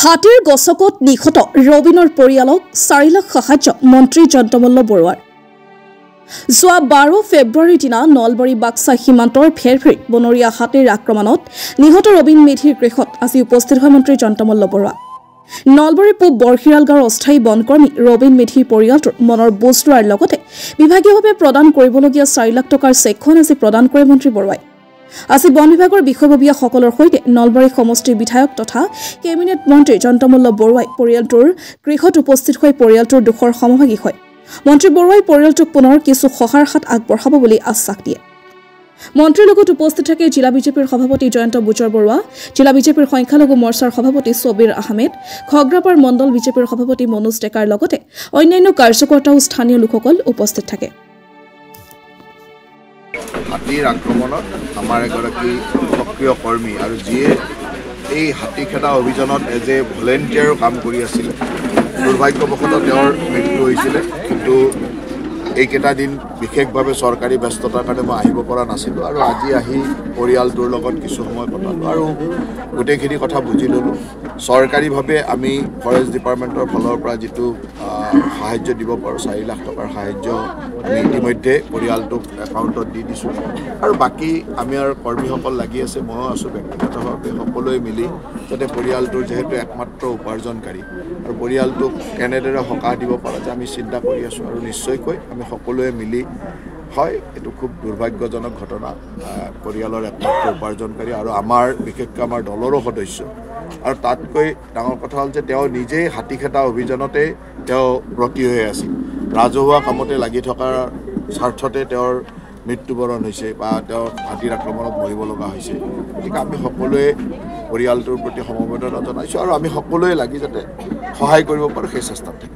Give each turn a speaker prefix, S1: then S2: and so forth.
S1: হাতীৰ গছকত নিহত ৰবিনৰ পৰিয়ালক 4 লাখ সাহায্য মন্ত্ৰী জয়ন্তমল্ল বৰুৱাৰ। যোৱা 12 ফেব্ৰুৱাৰীৰ দিনা নলবাৰী বাক্সা সীমান্তৰ ফেৰফেৰীত বনৰীয়া হাতীৰ আক্ৰমণত নিহত ৰবিন মেধিৰ গৃহত আজি উপস্থিত হয় মন্ত্ৰী জয়ন্তমল্ল বৰুৱা। নলবাৰী পূব বৰশিৰাল গাঁৱৰ অস্থায়ী বনকৰ্মী ৰবিন মেধিৰ পৰিয়ালটোৰ মনৰ বুজ লোৱাৰ লগতে বিভাগীয়ভাৱে প্ৰদান কৰিবলগীয়া 4 লাখ টকাৰ চেকখন আজি প্ৰদান কৰে মন্ত্ৰী বৰুৱাই। আজি বন বিভাগৰ বিষয়ববীয়াসকলৰ সৈতে নলবাৰী সমষ্টিৰ বিধায়ক তথা কেবিনেট মন্ত্ৰী জয়ন্তমল্ল বৰুৱাই পৰিয়ালটোৰ গৃহত উপস্থিত হৈ পৰিয়ালটোৰ দুখৰ সমভাগী হয়। মন্ত্ৰী বৰুৱাই পৰিয়ালটোক পুনৰ কিছু সহায়ৰ হাত আগবঢ়াব বুলি আশ্বাস দিয়ে। মন্ত্ৰীৰ লগত উপস্থিত থাকে জিলা বিজেপিৰ সভাপতি জয়ন্ত বুজৰ বৰুৱা, জিলা বিজেপিৰ সংখ্যালঘু মৰ্চাৰ সভাপতি ছবিৰ আহমেদ, খগ্ৰাপাৰ মণ্ডল বিজেপিৰ সভাপতি মনোজ ডেকাৰ লগতে অন্যান্য কাৰ্যকৰ্তাও স্থানীয় লোকসকল উপস্থিত থাকে।
S2: হাতীৰ আক্ৰমণত আমাৰ এগৰাকী সক্ৰিয় কৰ্মী আৰু যিয়ে এই হাতী খেদা অভিযানত এজ এ ভলেণ্টিয়াৰো কাম কৰি আছিল, দুৰ্ভাগ্যবশতঃ তেওঁৰ মৃত্যু হৈছিলে। কিন্তু এইকেইটা দিন বিশেষভাৱে চৰকাৰী ব্যস্ততাৰ কাৰণে মই আহিব পৰা নাছিলোঁ আৰু আজি আহি পৰিয়ালটোৰ লগত কিছু সময় কটালোঁ আৰু গোটেইখিনি কথা বুজি ল'লোঁ। চৰকাৰীভাৱে আমি ফৰেষ্ট ডিপাৰ্টমেণ্টৰ ফালৰ পৰা যিটো সাহায্য দিব পাৰোঁ 4 লাখ টকাৰ সাহায্য আমি ইতিমধ্যে পৰিয়ালটোক একাউণ্টত দি দিছোঁ আৰু বাকী আমাৰ কৰ্মীসকল লাগি আছে, ময়ো আছোঁ ব্যক্তিগতভাৱে, সকলোৱে মিলি যাতে পৰিয়ালটোৰ যিহেতু একমাত্ৰ উপাৰ্জনকাৰী আৰু পৰিয়ালটোক কেনেদৰে সকাহ দিব পৰা যায় আমি চিন্তা কৰি আছোঁ আৰু নিশ্চয়কৈ আমি সকলোৱে মিলি হয় এইটো খুব দুৰ্ভাগ্যজনক ঘটনা, পৰিয়ালৰ একমাত্ৰ উপাৰ্জনকাৰী আৰু আমাৰ বিশেষকৈ আমাৰ দলৰো সদস্য আৰু তাতকৈ ডাঙৰ কথা হ'ল যে তেওঁ নিজেই হাতী খেদা অভিযানতে তেওঁ ব্ৰতী হৈ আছিল, ৰাজহুৱা কামতে লাগি থকাৰ স্বাৰ্থতে তেওঁৰ মৃত্যুবৰণ হৈছে বা তেওঁ হাতীৰ আক্ৰমণত মৰিব লগা হৈছে। গতিকে আমি সকলোৱে পৰিয়ালটোৰ প্ৰতি সমবেদনা জনাইছোঁ আৰু আমি সকলোৱে লাগি যাতে সহায় কৰিব পাৰোঁ সেই চেষ্টাত থাকিম।